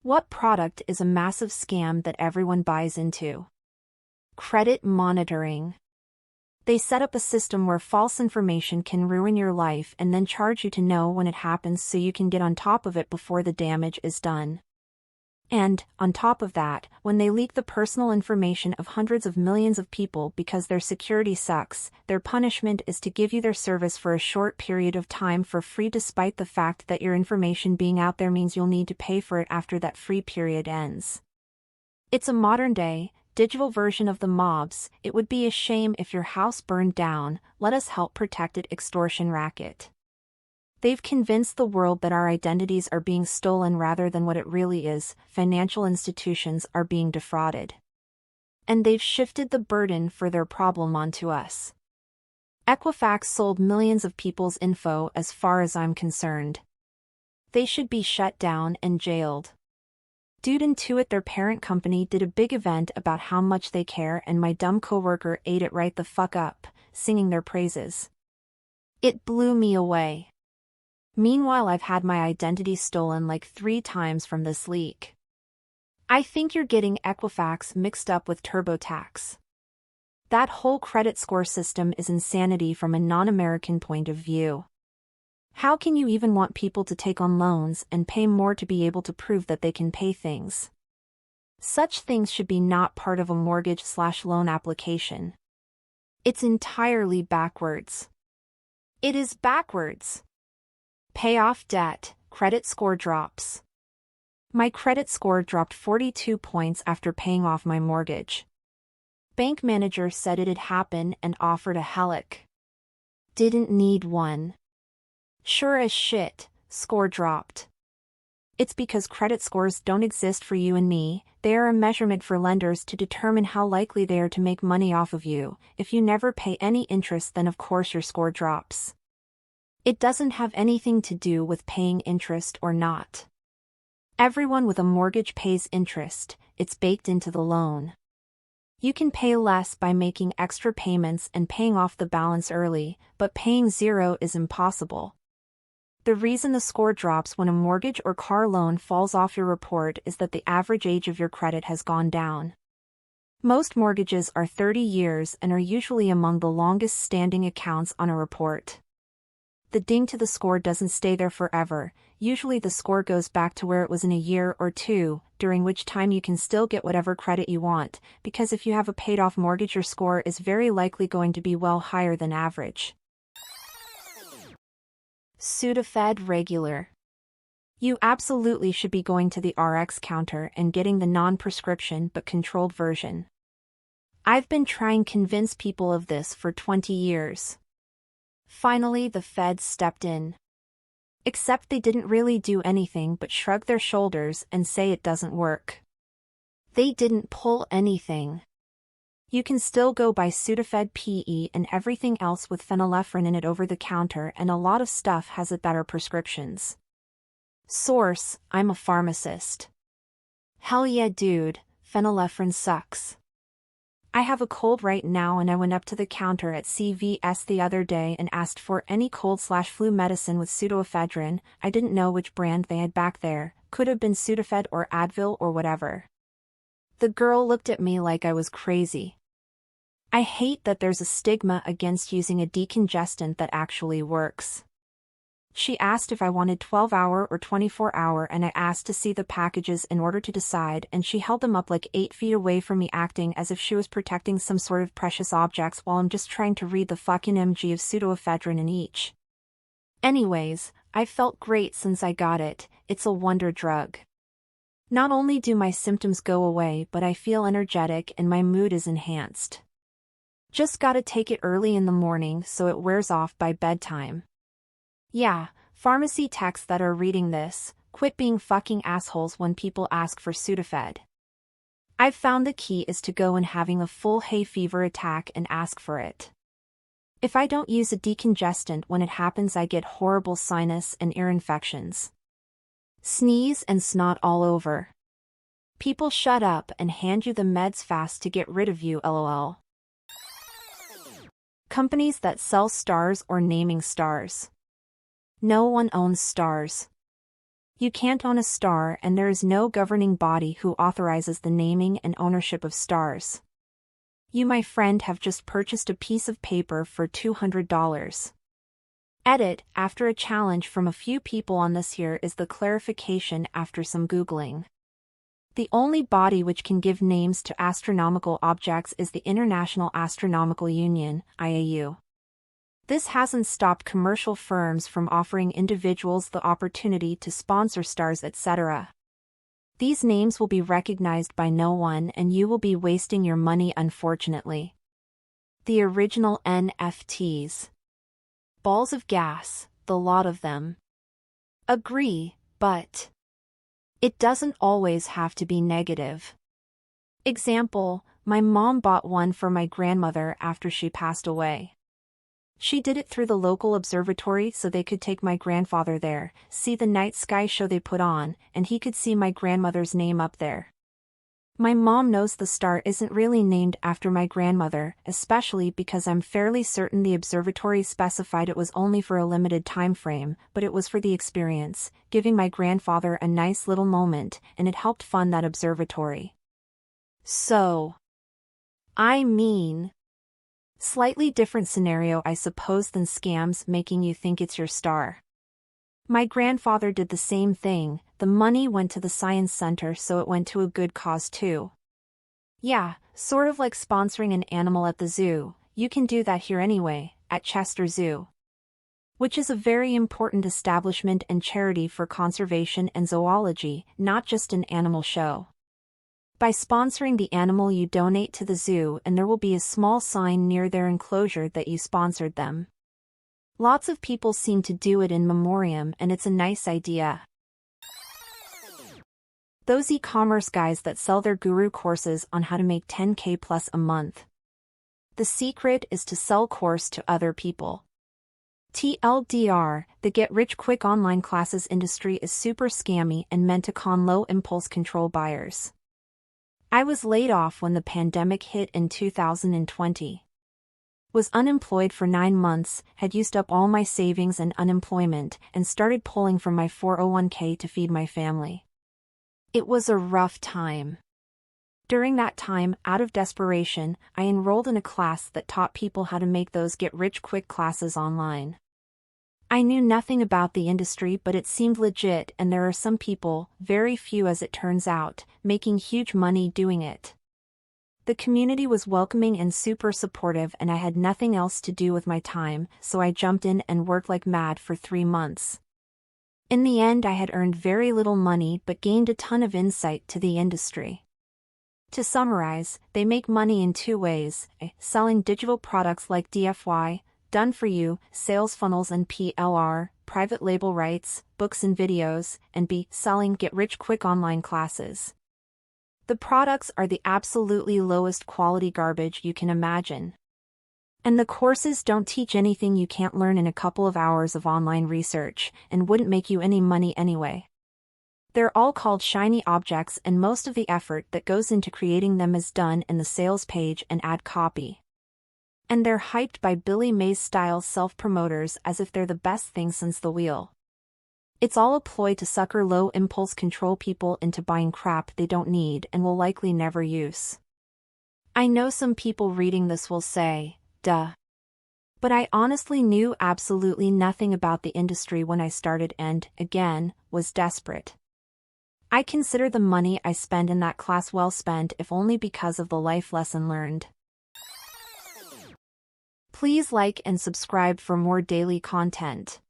What product is a massive scam that everyone buys into? Credit monitoring. They set up a system where false information can ruin your life and then charge you to know when it happens so you can get on top of it before the damage is done. And, on top of that, when they leak the personal information of hundreds of millions of people because their security sucks, their punishment is to give you their service for a short period of time for free, despite the fact that your information being out there means you'll need to pay for it after that free period ends. It's a modern-day, digital version of the mobs. It would be a shame if your house burned down. Let us help protect it extortion racket. They've convinced the world that our identities are being stolen rather than what it really is. Financial institutions are being defrauded. And they've shifted the burden for their problem onto us. Equifax sold millions of people's info as far as I'm concerned. They should be shut down and jailed. Dude, Intuit, their parent company, did a big event about how much they care, and my dumb coworker ate it right the fuck up, singing their praises. It blew me away. Meanwhile, I've had my identity stolen like 3 times from this leak. I think you're getting Equifax mixed up with TurboTax. That whole credit score system is insanity from a non-American point of view. How can you even want people to take on loans and pay more to be able to prove that they can pay things? Such things should be not part of a mortgage/loan application. It's entirely backwards. It is backwards. Pay off debt, credit score drops. My credit score dropped 42 points after paying off my mortgage. Bank manager said it'd happen and offered a HELOC. Didn't need one. Sure as shit, score dropped. It's because credit scores don't exist for you and me. They are a measurement for lenders to determine how likely they are to make money off of you. If you never pay any interest, then of course your score drops. It doesn't have anything to do with paying interest or not. Everyone with a mortgage pays interest. It's baked into the loan. You can pay less by making extra payments and paying off the balance early, but paying zero is impossible. The reason the score drops when a mortgage or car loan falls off your report is that the average age of your credit has gone down. Most mortgages are 30 years and are usually among the longest standing accounts on a report. The ding to the score doesn't stay there forever. Usually the score goes back to where it was in a year or 2, during which time you can still get whatever credit you want, because if you have a paid-off mortgage, your score is very likely going to be well higher than average. Sudafed regular. You absolutely should be going to the RX counter and getting the non-prescription but controlled version. I've been trying to convince people of this for 20 years. Finally, the feds stepped in. Except they didn't really do anything but shrug their shoulders and say it doesn't work. They didn't pull anything. You can still go buy Sudafed PE and everything else with phenylephrine in it over the counter, and a lot of stuff has it that are prescriptions. Source: I'm a pharmacist. Hell yeah dude, phenylephrine sucks. I have a cold right now and I went up to the counter at CVS the other day and asked for any cold/flu medicine with pseudoephedrine. I didn't know which brand they had back there, could have been Sudafed or Advil or whatever. The girl looked at me like I was crazy. I hate that there's a stigma against using a decongestant that actually works. She asked if I wanted 12-hour or 24-hour, and I asked to see the packages in order to decide, and she held them up like 8 feet away from me, acting as if she was protecting some sort of precious objects while I'm just trying to read the fucking mg of pseudoephedrine in each. Anyways, I felt great since I got it. It's a wonder drug. Not only do my symptoms go away, but I feel energetic and my mood is enhanced. Just gotta take it early in the morning so it wears off by bedtime. Yeah, pharmacy techs that are reading this, quit being fucking assholes when people ask for Sudafed. I've found the key is to go in having a full hay fever attack and ask for it. If I don't use a decongestant when it happens, I get horrible sinus and ear infections. Sneeze and snot all over. People shut up and hand you the meds fast to get rid of you, lol. Companies that sell stars or naming stars. No one owns stars. You can't own a star, and there is no governing body who authorizes the naming and ownership of stars. You, my friend, have just purchased a piece of paper for $200. Edit, after a challenge from a few people on this. Here is the clarification after some Googling. The only body which can give names to astronomical objects is the International Astronomical Union, IAU. This hasn't stopped commercial firms from offering individuals the opportunity to sponsor stars, etc. These names will be recognized by no one, and you will be wasting your money, unfortunately. The original NFTs. Balls of gas, the lot of them. Agree, but it doesn't always have to be negative. Example, my mom bought one for my grandmother after she passed away. She did it through the local observatory so they could take my grandfather there, see the night sky show they put on, and he could see my grandmother's name up there. My mom knows the star isn't really named after my grandmother, especially because I'm fairly certain the observatory specified it was only for a limited time frame, but it was for the experience, giving my grandfather a nice little moment, and it helped fund that observatory. So, slightly different scenario, I suppose, than scams making you think it's your star. My grandfather did the same thing. The money went to the science center, so it went to a good cause too. Yeah, sort of like sponsoring an animal at the zoo. You can do that here anyway, at Chester Zoo, which is a very important establishment and charity for conservation and zoology, not just an animal show. By sponsoring the animal, you donate to the zoo, and there will be a small sign near their enclosure that you sponsored them. Lots of people seem to do it in memoriam, and it's a nice idea. Those e-commerce guys that sell their guru courses on how to make 10K plus a month. The secret is to sell course to other people. TLDR, the get-rich-quick online classes industry is super scammy and meant to con low impulse control buyers. I was laid off when the pandemic hit in 2020. Was unemployed for 9 months, had used up all my savings and unemployment, and started pulling from my 401k to feed my family. It was a rough time. During that time, out of desperation, I enrolled in a class that taught people how to make those get-rich-quick classes online. I knew nothing about the industry, but it seemed legit, and there are some people, very few as it turns out, making huge money doing it. The community was welcoming and super supportive, and I had nothing else to do with my time, so I jumped in and worked like mad for 3 months. In the end, I had earned very little money but gained a ton of insight to the industry. To summarize, they make money in 2 ways: A, selling digital products like DFY, done for you, sales funnels and PLR, private label rights, books and videos, and B, selling get-rich-quick online classes. The products are the absolutely lowest quality garbage you can imagine. And the courses don't teach anything you can't learn in a couple of hours of online research, and wouldn't make you any money anyway. They're all called shiny objects, and most of the effort that goes into creating them is done in the sales page and ad copy. And they're hyped by Billy Mays-style self-promoters as if they're the best thing since the wheel. It's all a ploy to sucker low impulse control people into buying crap they don't need and will likely never use. I know some people reading this will say, duh. But I honestly knew absolutely nothing about the industry when I started and, again, was desperate. I consider the money I spend in that class well spent, if only because of the life lesson learned. Please like and subscribe for more daily content.